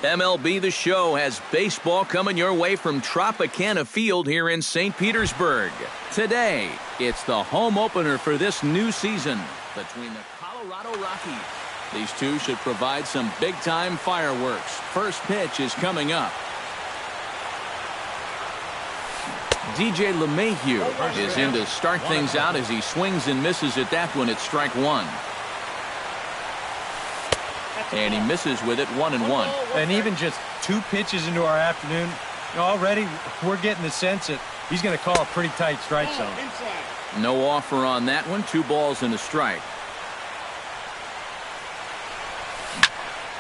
MLB The Show has baseball coming your way from Tropicana Field here in St. Petersburg. Today, it's the home opener for this new season between the Colorado Rockies. These two should provide some big-time fireworks. First pitch is coming up. DJ LeMahieu is in to start things out as he swings and misses at that one at strike one. And he misses with it 1-1. And even just 2 pitches into our afternoon, already we're getting the sense that he's going to call a pretty tight strike zone. No offer on that one. 2 balls and a strike.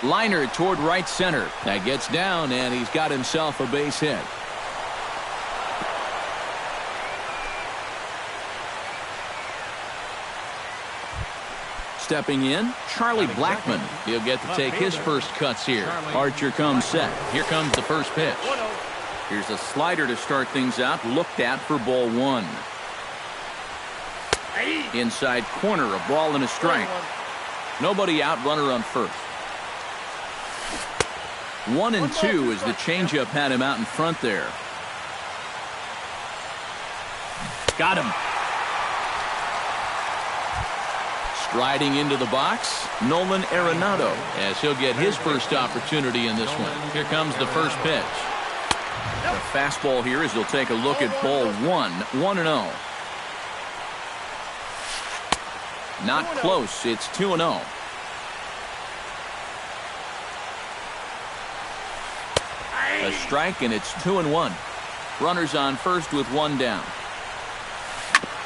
Liner toward right center. That gets down, and he's got himself a base hit. Stepping in, Charlie Blackmon. He'll get to take his first cuts here. Archer comes set. Here comes the first pitch. Here's a slider to start things out. Looked at for ball 1. Inside corner, a ball and a strike. Nobody out, runner on first. 1-2 as the changeup had him out in front there. Got him. Striding into the box, Nolan Arenado, as he'll get his first opportunity in this one. Here comes the first pitch. The fastball here as he'll take a look at ball 1, 1-0. Not close, it's 2-0. A strike, and it's 2-1. Runners on first with 1 down.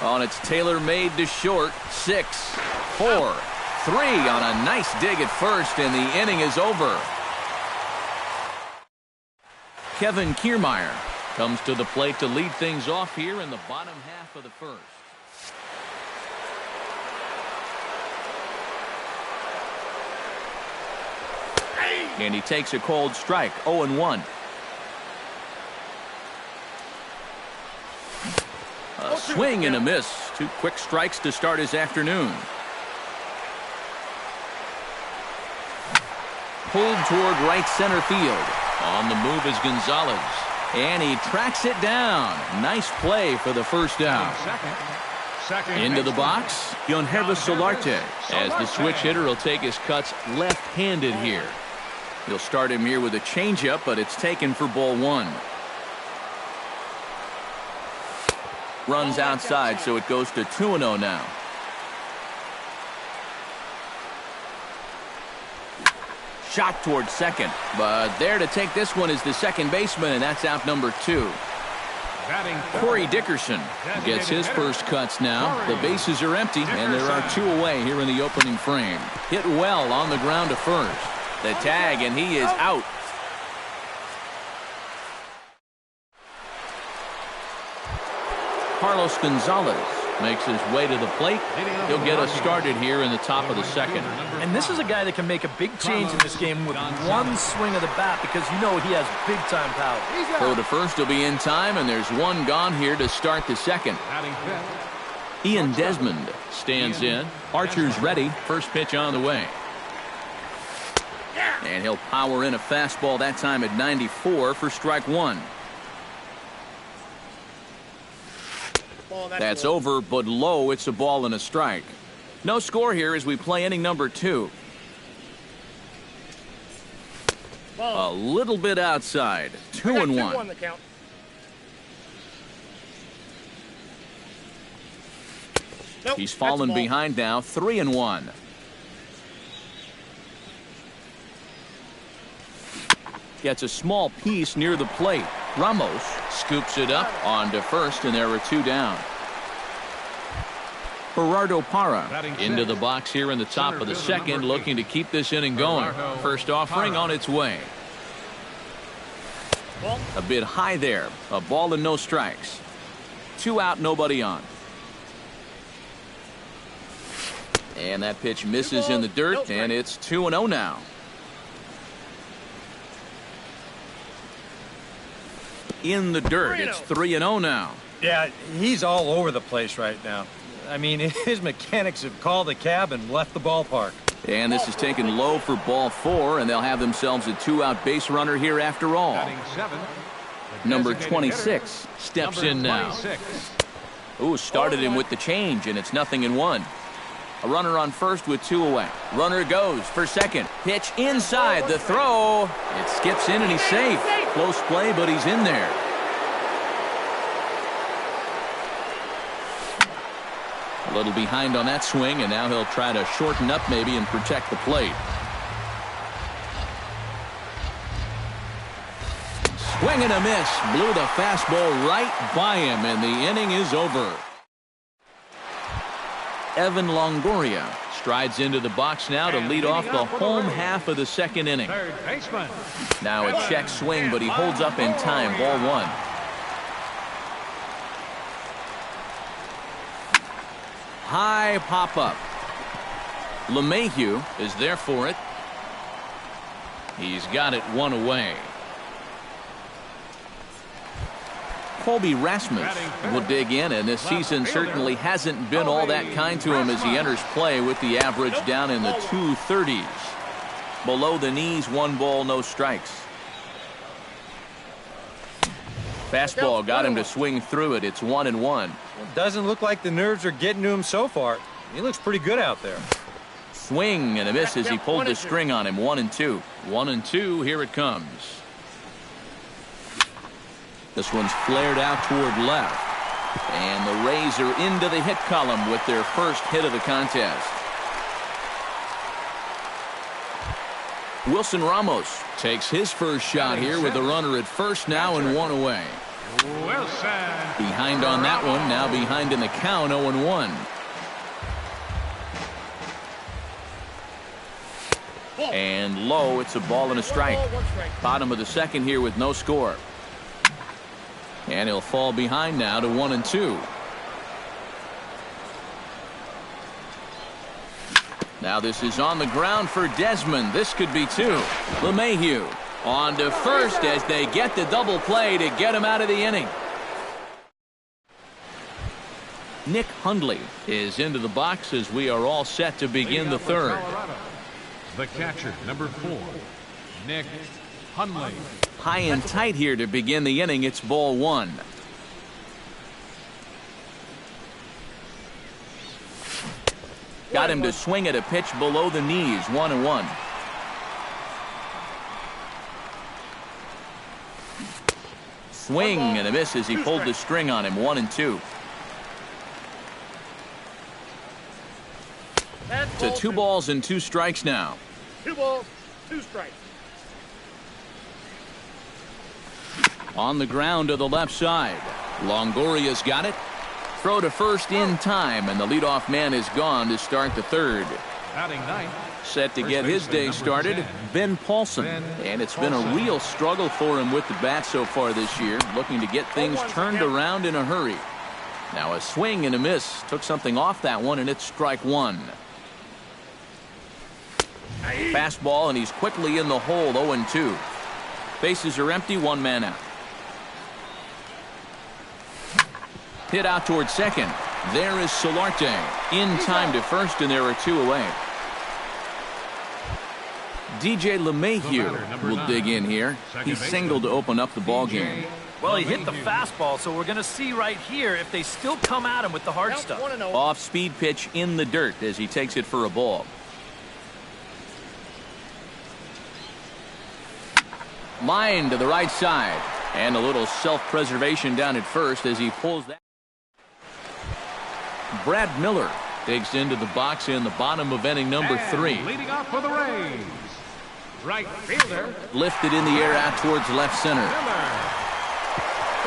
Oh, and it's tailor-made to short. 6, 4, 3 on a nice dig at first, and the inning is over. Kevin Kiermaier comes to the plate to lead things off here in the bottom half of the first. And he takes a cold strike. 0-1. A swing and a miss. 2 quick strikes to start his afternoon. Pulled toward right center field. On the move is Gonzalez. And he tracks it down. Nice play for the first out. Into the box, Yonhervis Solarte, as the switch hitter will take his cuts left-handed here. He'll start him here with a changeup, but it's taken for ball 1. Runs outside, so it goes to 2-0 now. Shot toward second, but there to take this one is the second baseman, and that's out number 2. Corey Dickerson gets his first cuts now. The bases are empty, and there are 2 away here in the opening frame. Hit well on the ground to first. The tag, and he is out. Carlos Gonzalez makes his way to the plate. He'll get us started here in the top of the second. And this is a guy that can make a big change in this game with 1 swing of the bat, because you know he has big-time power. Throw to first will be in time, and there's 1 gone here to start the second. Ian Desmond stands in. Archer's ready. First pitch on the way. And he'll power in a fastball that time at 94 for strike 1. That's over, but low. It's a ball and a strike. No score here as we play inning number 2. A little bit outside. 2-1. He's fallen behind now. 3-1. Gets a small piece near the plate. Ramos scoops it up onto first, and there are 2 down. Gerardo Parra into the box here in the top of the second, looking to keep this inning going. First offering on its way. A bit high there. A ball and no strikes. 2 out, nobody on. And that pitch misses in the dirt, and it's 2-0 now. In the dirt, it's 3-0 now. Yeah, he's all over the place right now. I mean, his mechanics have called the cab and left the ballpark. And this is taken low for ball 4, and they'll have themselves a 2-out base runner here after all. Number 26 steps in now. Ooh, started him with the change, and it's 0-1. A runner on first with 2 away. Runner goes for second. Pitch inside. The throw. It skips in, and he's safe. Close play, but he's in there. A little behind on that swing, and now he'll try to shorten up maybe and protect the plate. Swing and a miss. Blew the fastball right by him, and the inning is over. Evan Longoria strides into the box now to lead off the home half of the second inning. Now a check swing, but he holds up in time. Ball 1. High pop-up. LeMahieu is there for it. He's got it 1 away. Colby Rasmus will dig in, and this season certainly hasn't been all that kind to him as he enters play with the average down in the 230s. Below the knees, 1 ball, no strikes. Fastball got him to swing through it. It's 1-1. Doesn't look like the nerves are getting to him so far. He looks pretty good out there. Swing and a miss as he pulled the string on him. 1-2. 1-2. Here it comes. This one's flared out toward left. And the Rays are into the hit column with their first hit of the contest. Wilson Ramos takes his first shot here with a runner at first now and 1 away. Behind on that one, now behind in the count, 0-1. And low, it's a ball and a strike. Bottom of the second here with no score. And he'll fall behind now to 1-2. Now this is on the ground for Desmond. This could be 2. LeMahieu on to first as they get the double play to get him out of the inning. Nick Hundley is into the box as we are all set to begin the third. The catcher, number 4, Nick Hundley. High and tight here to begin the inning. It's ball 1. Got him to swing at a pitch below the knees. 1-1. Swing and a miss as he pulled the string on him. 1-2. To 2 balls and 2 strikes now. 2 balls, 2 strikes. On the ground to the left side. Longoria's got it. Throw to first in time, and the leadoff man is gone to start the third. Set to get his day started, Ben Paulson. And it's been a real struggle for him with the bat so far this year, looking to get things turned around in a hurry. Now a swing and a miss. Took something off that one, and it's strike 1. Fastball, and he's quickly in the hole. 0-2. Bases are empty, 1 man out. Hit out towards second. There is Solarte in time to first, and there are 2 away. DJ LeMahieu will dig in here. He singled to open up the ball game. Well, he hit the fastball, so we're going to see right here if they still come at him with the hard stuff. Off-speed pitch in the dirt as he takes it for a ball. Line to the right side. And a little self-preservation down at first as he pulls that. Brad Miller digs into the box in the bottom of inning number 3. Leading off for the Rays, right fielder. Lifted in the air out towards left center.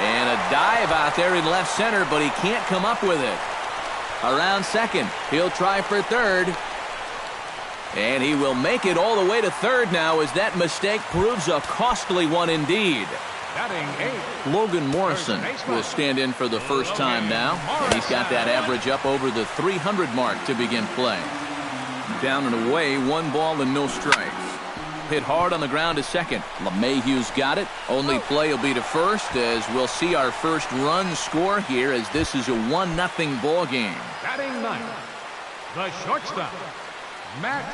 And a dive out there in left center, but he can't come up with it. Around second. He'll try for third. And he will make it all the way to third now as that mistake proves a costly one indeed. Logan Morrison will stand in for the first time now. And he's got that average up over the 300 mark to begin play. Down and away, 1 ball and no strikes. Hit hard on the ground to second. LeMahieu's got it. Only play will be to first as we'll see our first run score here as this is a 1-0 ball game. Batting 9th, the shortstop, Matt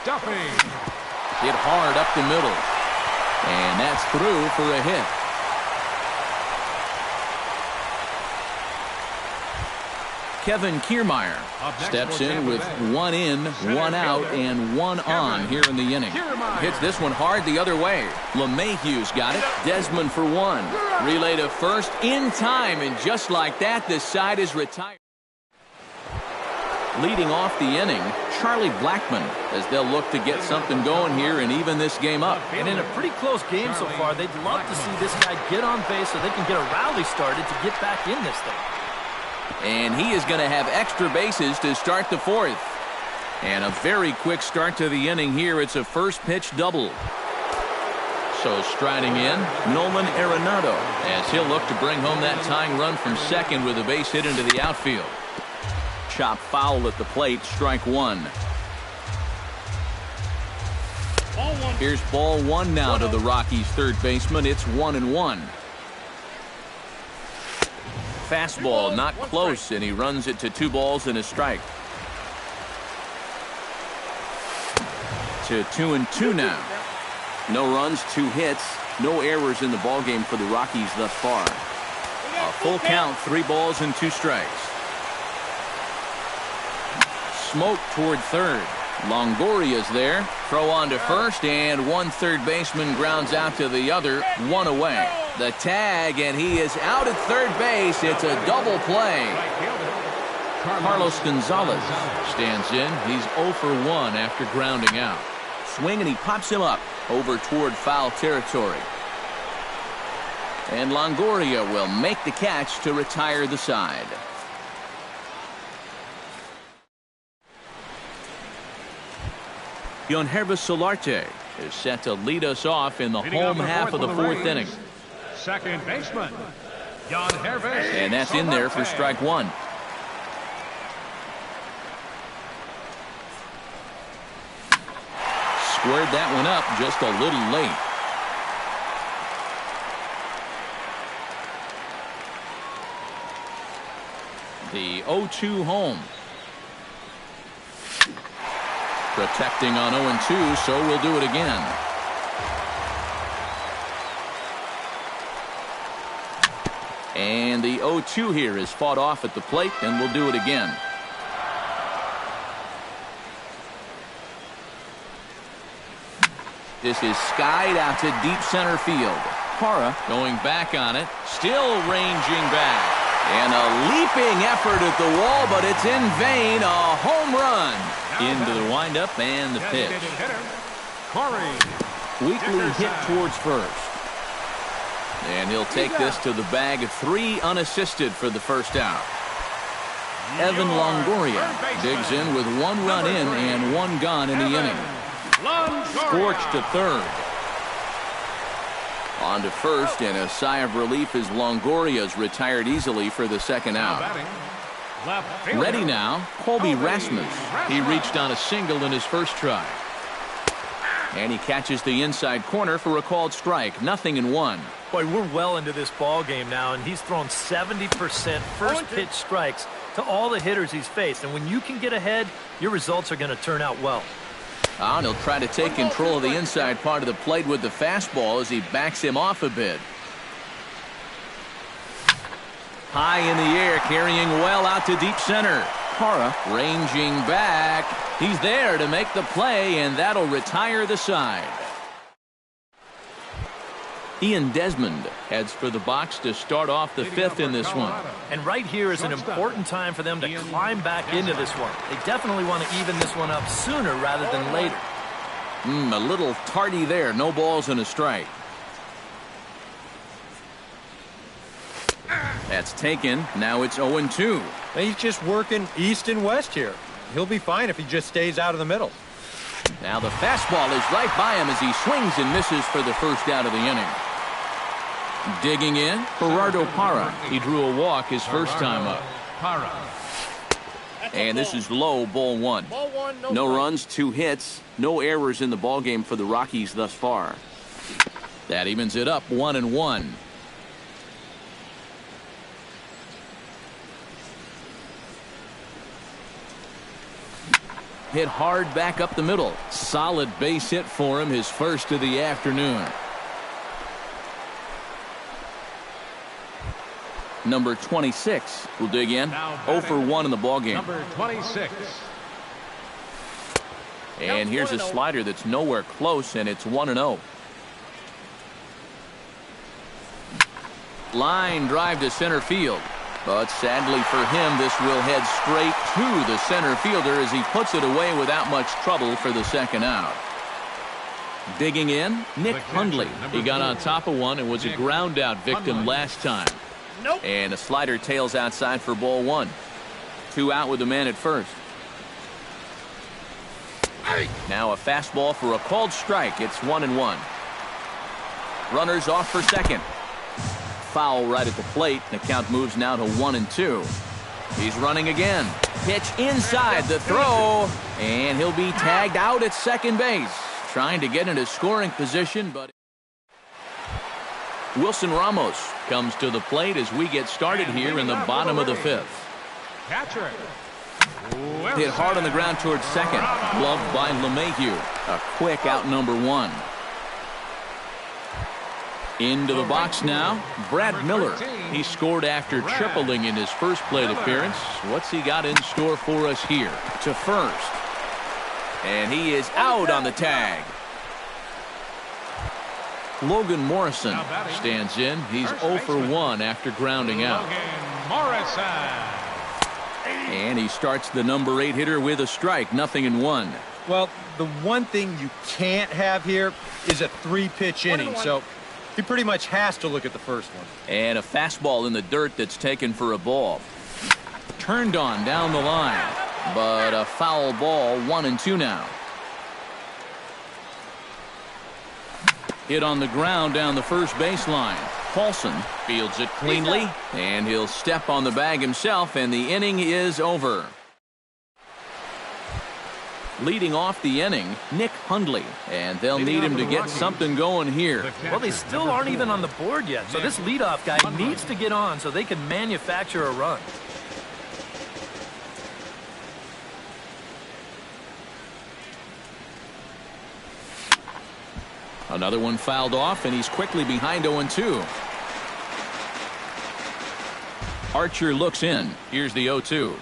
Duffy. Hit hard up the middle. And that's through for a hit. Kevin Kiermaier steps in with 1 in, 1 out, and 1 on here in the inning. Hits this one hard the other way. LeMahieu's got it. Desmond for 1. Relay to first in time, and just like that, this side is retired. Leading off the inning, Charlie Blackmon, as they'll look to get something going here and even this game up. And in a pretty close game so far, they'd love to see this guy get on base so they can get a rally started to get back in this thing. And he is going to have extra bases to start the 4th. And a very quick start to the inning here. It's a first pitch double. So striding in, Nolan Arenado, as he'll look to bring home that tying run from second with a base hit into the outfield. Chop foul at the plate, strike 1. Here's ball 1 now to the Rockies' third baseman. It's 1-1. Fastball not close, and he runs it to 2 balls and a strike. To 2-2 now. No runs, 2 hits, no errors in the ballgame for the Rockies thus far. A full count, 3 balls and 2 strikes. Smoke toward third. Longoria's there. Throw on to first, and 1 third baseman grounds out to the other, 1 away. The tag, and he is out at third base. It's a double play. Carlos Gonzalez stands in. He's 0 for 1 after grounding out. Swing, and he pops him up over toward foul territory. And Longoria will make the catch to retire the side. Yonhervis Solarte is set to lead us off in the home half of the 4th inning. Second baseman, Yonhervis. And that's in there for strike 1. Squared that one up just a little late. The 0-2 home. Protecting on 0-2, so we'll do it again. And the 0-2 here is fought off at the plate, and we'll do it again. This is skied out to deep center field. Parra going back on it, still ranging back. And a leaping effort at the wall, but it's in vain. A home run. Into the windup and the pitch. Weekly hit towards first. And he'll take this to the bag of 3 unassisted for the first out. Evan Longoria digs in with 1 run in and 1 gone in the inning. Scorched to third. On to first, and a sigh of relief as Longoria's retired easily for the second out. Ready now, Colby Rasmus. He reached on a single in his first try. And he catches the inside corner for a called strike. 0-1. Boy, we're well into this ball game now, and he's thrown 70% first pitch strikes to all the hitters he's faced. And when you can get ahead, your results are going to turn out well. And he'll try to take control of the inside part of the plate with the fastball as he backs him off a bit. High in the air, carrying well out to deep center. Parra ranging back. He's there to make the play, and that'll retire the side. Ian Desmond heads for the box to start off the 5th in this one. And right here is an important time for them to climb back into this one. They definitely want to even this one up sooner rather than later. A little tardy there. No balls and a strike. That's taken. Now it's 0-2. He's just working east and west here. He'll be fine if he just stays out of the middle. Now the fastball is right by him as he swings and misses for the first out of the inning. Digging in, Gerardo Parra. He drew a walk his first time up. And this is low, ball 1. No runs, 2 hits, no errors in the ballgame for the Rockies thus far. That evens it up, 1-1. hit hard back up the middle. Solid base hit for him, his first of the afternoon. Number 26 will dig in. 0 for 1 in the ballgame. Number 26. And here's a slider that's nowhere close, and it's 1-0. Line drive to center field. But sadly for him, this will head straight to the center fielder as he puts it away without much trouble for the second out. Digging in, Nick Hundley. He got on top of one and was a ground out victim last time. And a slider tails outside for ball 1. 2 out with the man at first. Now a fastball for a called strike. It's 1-1. Runners off for second. Foul right at the plate. The count moves now to 1-2. He's running again. Pitch inside the throw. And he'll be tagged out at second base. Trying to get into scoring position, but Wilson Ramos comes to the plate as we get started here in the bottom of the 5th. Catcher. Hit hard on the ground towards second. Gloved by LeMahieu. A quick out number 1. Into the box now, Brad Miller. He scored after tripling in his first plate appearance. What's he got in store for us here? To first. And he is out on the tag. Logan Morrison stands in. He's 0 for 1 after grounding out. And he starts the number 8 hitter with a strike. 0-1. Well, the one thing you can't have here is a 3-pitch inning, so he pretty much has to look at the first one. And a fastball in the dirt that's taken for a ball. Turned on down the line, but a foul ball. 1-2 now. Hit on the ground down the first baseline. Paulson fields it cleanly, and he'll step on the bag himself, and the inning is over. Leading off the inning, Nick Hundley, and they'll need him to get something going here. Well, they still aren't even on the board yet, so this leadoff guy needs to get on so they can manufacture a run. Another one fouled off, and he's quickly behind 0-2. Archer looks in. Here's the 0-2.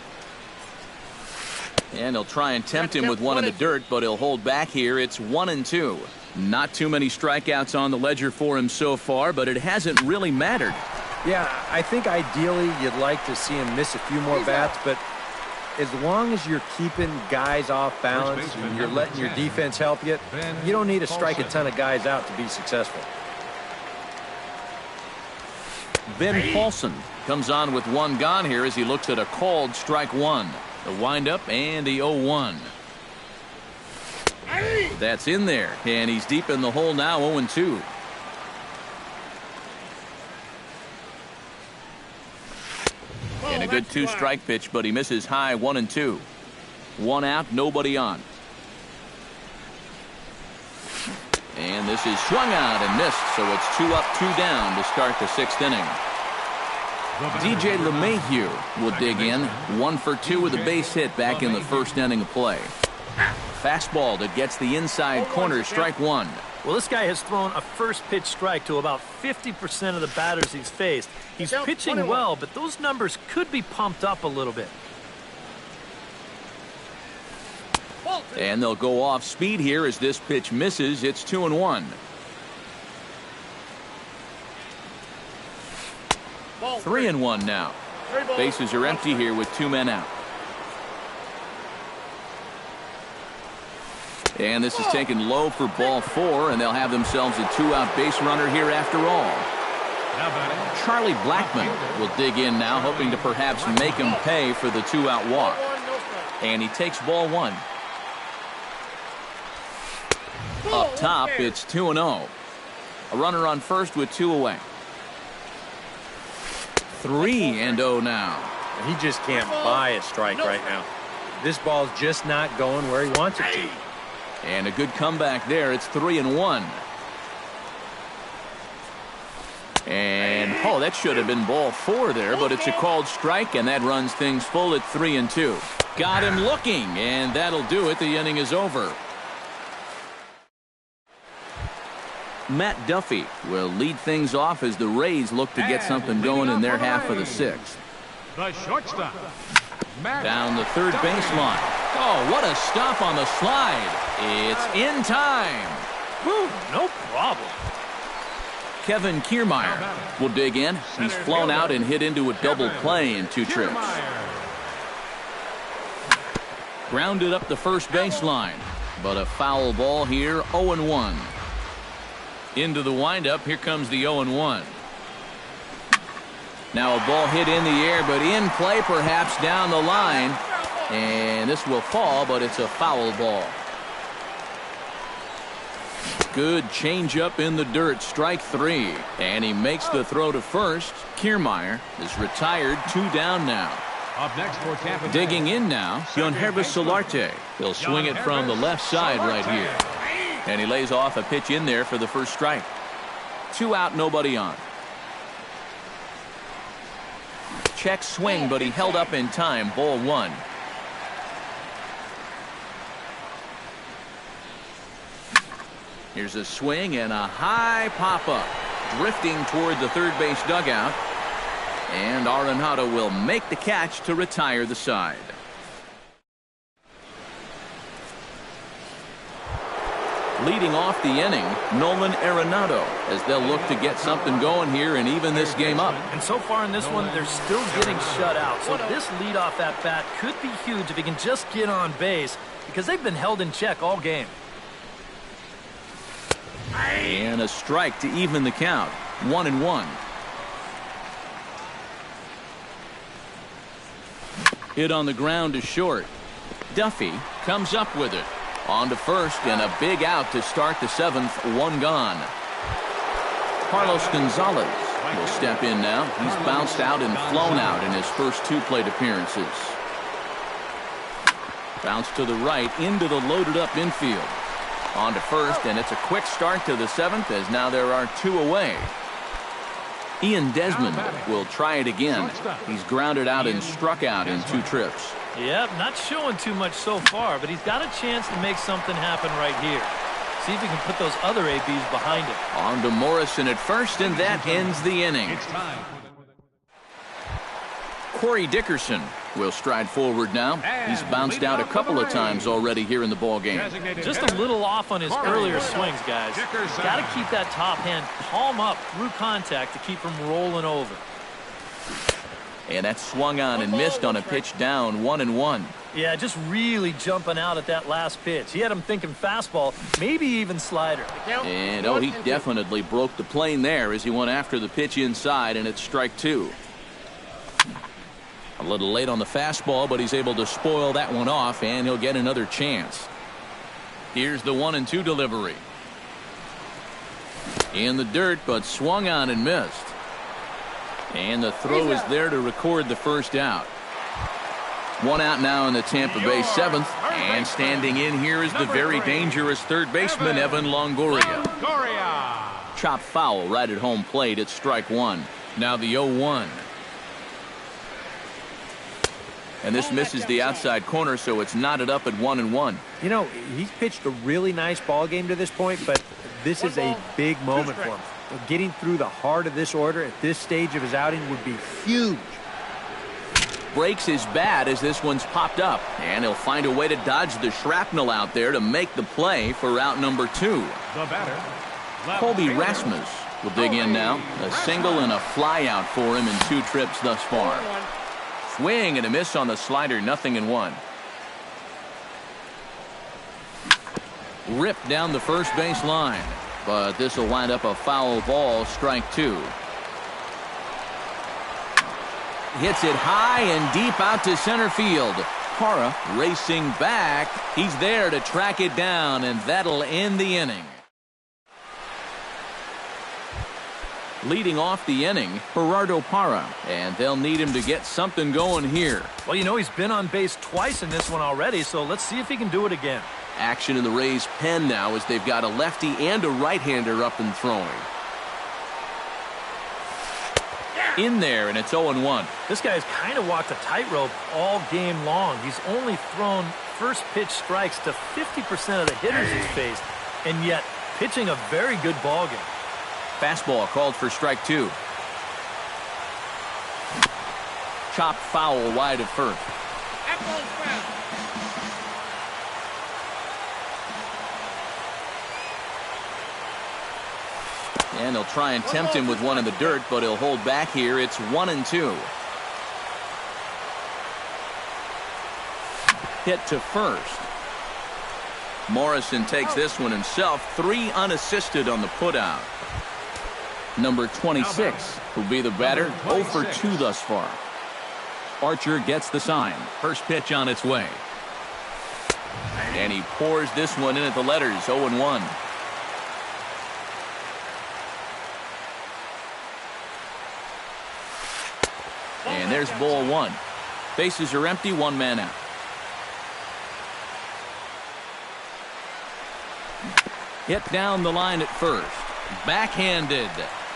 And he'll try and tempt him with one in the dirt, but he'll hold back here. It's 1-2. Not too many strikeouts on the ledger for him so far, but it hasn't really mattered. Yeah, I think ideally you'd like to see him miss a few more bats, but as long as you're keeping guys off balance and you're letting your defense help you, you don't need to strike a ton of guys out to be successful. Ben Paulson comes on with one gone here as he looks at a called strike 1. The windup and the 0-1. That's in there, and he's deep in the hole now. 0-2. And a good 2-strike pitch, but he misses high. 1-2. 1 out, nobody on. And this is swung out and missed, so it's 2 up, 2 down to start the 6th inning. DJ LeMahieu will dig in. 1 for 2 with a base hit back in the first inning of play. Fastball that gets the inside corner, strike 1. Well, this guy has thrown a first pitch strike to about 50% of the batters he's faced. He's pitching well, but those numbers could be pumped up a little bit. And they'll go off speed here as this pitch misses. It's 2-1. 3-1 now. Bases are empty here with 2 men out. And this is taken low for ball 4, and they'll have themselves a 2-out base runner here after all. Charlie Blackmon will dig in now, hoping to perhaps make him pay for the 2-out walk. And he takes ball 1. Up top, it's 2-0. A runner on first with 2 away. 3-0 now. He just can't buy a strike right now. This ball's just not going where he wants it to. And a good comeback there. It's 3-1. And, that should have been ball 4 there, but it's a called strike, and that runs things full at 3-2. Got him looking, and that'll do it. The inning is over. Matt Duffy will lead things off as the Rays look to get something going in their half of the sixth. The shortstop. Down the third baseline. Oh, what a stop on the slide. It's in time. Woo, no problem. Kevin Kiermaier will dig in. He's flown out and hit into a double play in 2 trips. Grounded up the first baseline, but a foul ball here, 0-1. Into the windup, here comes the 0-1. Now a ball hit in the air, but in play perhaps down the line. And this will fall, but it's a foul ball. Good changeup in the dirt, strike 3. And he makes the throw to first. Kiermaier is retired, 2 down now. Up next for Tampa Bay. Digging in now, Yonhervis Solarte. He'll swing it from the left side right here. And he lays off a pitch in there for the first strike. 2 out, nobody on. Check swing, but he held up in time. Ball 1. Here's a swing and a high pop-up. Drifting toward the third base dugout. And Arenado will make the catch to retire the side. Leading off the inning, Nolan Arenado, as they'll look to get something going here and even this game up. And so far in this one, they're still getting shut out. So this leadoff at bat could be huge if he can just get on base, because they've been held in check all game. And a strike to even the count. 1-1. Hit on the ground to short. Duffy comes up with it. On to first, and a big out to start the 7th. 1 gone. Carlos Gonzalez will step in now. He's bounced out and flown out in his first 2 plate appearances. Bounce to the right into the loaded up infield. On to first, and it's a quick start to the 7th as now there are 2 away. Ian Desmond will try it again. He's grounded out and struck out in 2 trips. Yep, not showing too much so far, but he's got a chance to make something happen right here. See if he can put those other ABs behind him. On to Morrison at first, and that ends the inning. Corey Dickerson will stride forward now. He's bounced out a couple of times already here in the ball game. Just a little off on his earlier swings, guys. Got to keep that top hand palm up through contact to keep him rolling over. And that swung on and missed on a pitch down. 1-1. Yeah, just really jumping out at that last pitch. He had him thinking fastball, maybe even slider. And oh, he definitely broke the plane there as he went after the pitch inside, and it's strike 2. A little late on the fastball, but he's able to spoil that one off, and he'll get another chance. Here's the 1-2 delivery. In the dirt, but swung on and missed. And the throw is there to record the first out. 1 out now in the Tampa Bay 7th. And standing in here is the very dangerous third baseman, Evan Longoria. Chopped foul right at home plate. It's strike 1. Now the 0-1. And this misses the outside corner, so it's knotted up at 1-1. You know, he's pitched a really nice ball game to this point, but this is a big moment for him. Getting through the heart of this order at this stage of his outing would be huge. Breaks his bat as this one's popped up, and he'll find a way to dodge the shrapnel out there to make the play for out number 2. The batter, Colby Rasmus will dig in now. A single and a fly out for him in 2 trips thus far. Swing and a miss on the slider, 0-1. Ripped down the first base line, but this will wind up a foul ball, strike 2. Hits it high and deep out to center field. Parra racing back. He's there to track it down, and that'll end the inning. Leading off the inning, Gerardo Parra, and they'll need him to get something going here. Well, you know, he's been on base twice in this one already, so let's see if he can do it again. Action in the Rays' pen now as they've got a lefty and a right-hander up and throwing. In there, and it's 0-1. This guy's kind of walked a tightrope all game long. He's only thrown first pitch strikes to 50% of the hitters he's faced, and yet pitching a very good ball game. Fastball called for strike 2. Chopped foul wide of first. That ball's foul. And they'll try and tempt him with one in the dirt, but he'll hold back here. It's 1-2. Hit to first. Morrison takes this one himself. 3 unassisted on the putout. Number 26 will be the batter. 0 for 2 thus far. Archer gets the sign. First pitch on its way. And he pours this one in at the letters. 0-1. And there's ball 1. Bases are empty, 1 man out. Hit down the line at first. Backhanded.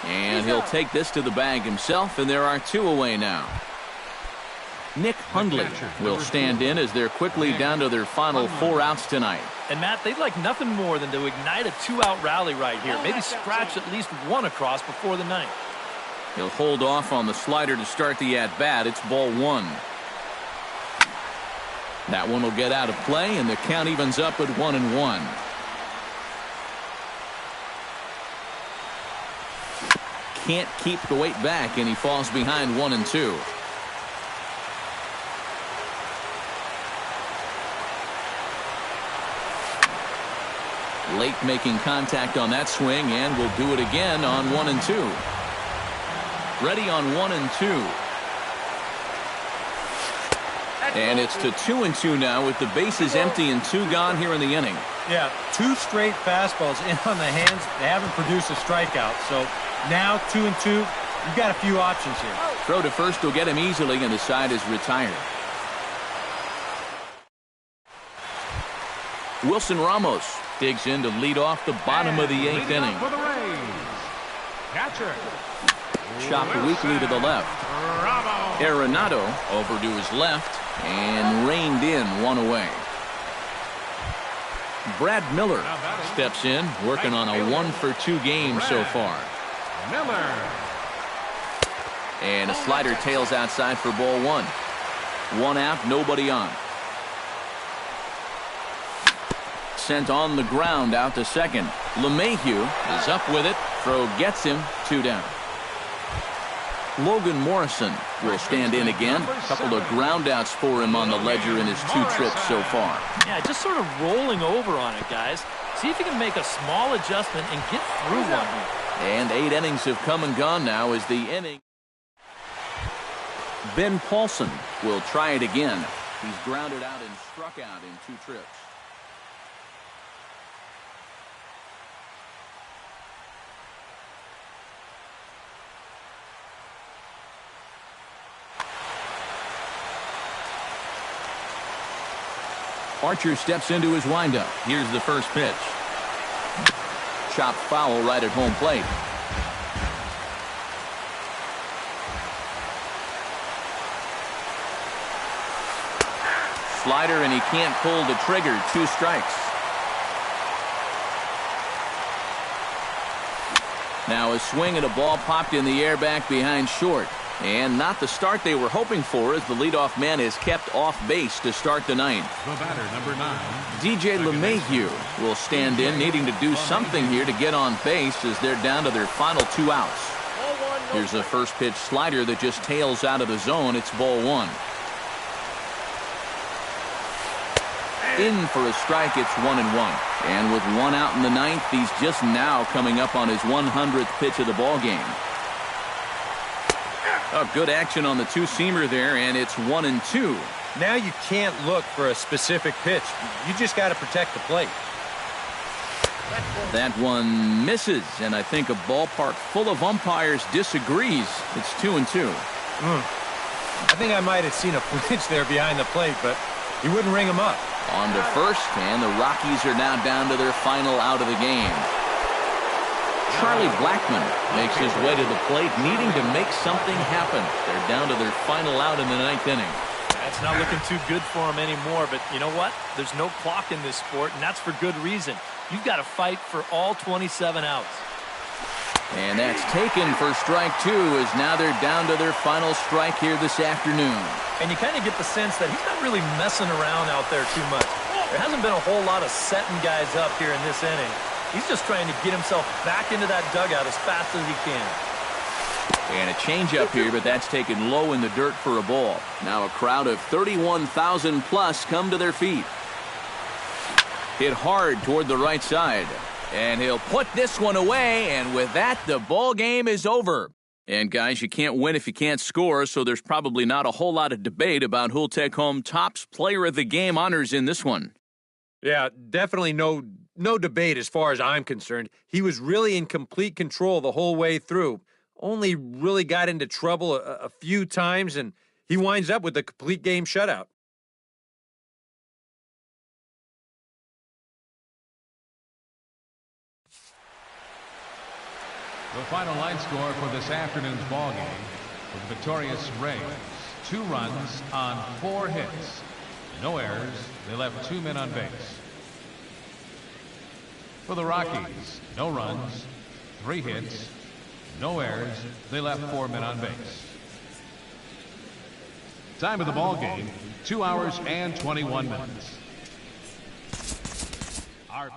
And he'll take this to the bag himself, and there are 2 away now. Nick Hundley will stand in as they're quickly down to their final 4 outs tonight. And, Matt, they'd like nothing more than to ignite a 2-out rally right here. Maybe scratch at least 1 across before the 9th. He'll hold off on the slider to start the at-bat. It's ball 1. That one will get out of play, and the count evens up at 1-1. Can't keep the weight back, and he falls behind 1-2. Late making contact on that swing, and will do it again on 1-2. Ready on 1-2. And it's to 2-2 now with the bases empty and 2 gone here in the inning. Yeah, 2 straight fastballs in on the hands. They haven't produced a strikeout. So now 2-2. You've got a few options here. Throw to first will get him easily, and the side is retired. Wilson Ramos digs in to lead off the bottom of the 8th inning. For the Rays, catcher. Chopped weakly to the left. Arenado over to his left and reined in 1 away. Brad Miller steps in, working on a 1 for 2 game so far. Miller. And a slider tails outside for ball 1. 1 out, nobody on. Sent on the ground out to second. LeMahieu is up with it. Throw gets him. 2 down. Logan Morrison will stand in again. A couple of ground outs for him on the ledger in his 2 trips so far. Yeah, just sort of rolling over on it, guys. See if you can make a small adjustment and get through one here. And 8 innings have come and gone now as the inning. Ben Paulson will try it again. He's grounded out and struck out in 2 trips. Archer steps into his windup. Here's the first pitch. Chopped foul right at home plate. Slider, and he can't pull the trigger. 2 strikes. Now a swing and a ball popped in the air back behind short. And not the start they were hoping for, as the leadoff man is kept off base to start the 9th. The batter, number 9. DJ LeMahieu will stand in, needing to do something here to get on base as they're down to their final 2 outs. Here's a first pitch slider that just tails out of the zone. It's ball 1. In for a strike. It's 1-1. And with 1 out in the 9th, he's just now coming up on his 100th pitch of the ball game. Oh, good action on the 2-seamer there, and it's 1-2. Now you can't look for a specific pitch. You just got to protect the plate. That one misses, and I think a ballpark full of umpires disagrees. It's 2-2. I think I might have seen a flinch there behind the plate, but he wouldn't ring him up. On to first, and the Rockies are now down to their final out of the game. Charlie Blackmon makes his way to the plate, needing to make something happen. They're down to their final out in the 9th inning. That's not looking too good for him anymore, but you know what? There's no clock in this sport, and that's for good reason. You've got to fight for all 27 outs. And that's taken for strike 2, as now they're down to their final strike here this afternoon. And you kind of get the sense that he's not really messing around out there too much. There hasn't been a whole lot of setting guys up here in this inning. He's just trying to get himself back into that dugout as fast as he can. And a changeup here, but that's taken low in the dirt for a ball. Now a crowd of 31,000 plus come to their feet. Hit hard toward the right side. And he'll put this one away, and with that, the ball game is over. And guys, you can't win if you can't score, so there's probably not a whole lot of debate about who'll take home Topps Player of the Game honors in this one. Yeah, definitely no debate as far as I'm concerned. He was really in complete control the whole way through. Only really got into trouble a few times, and he winds up with a complete game shutout. The final line score for this afternoon's ball game for the victorious Rays. 2 runs on 4 hits. No errors. They left 2 men on base. For the Rockies, no runs, 3 hits, no errors. They left 4 men on base. Time of the ball game, 2 hours and 21 minutes. Our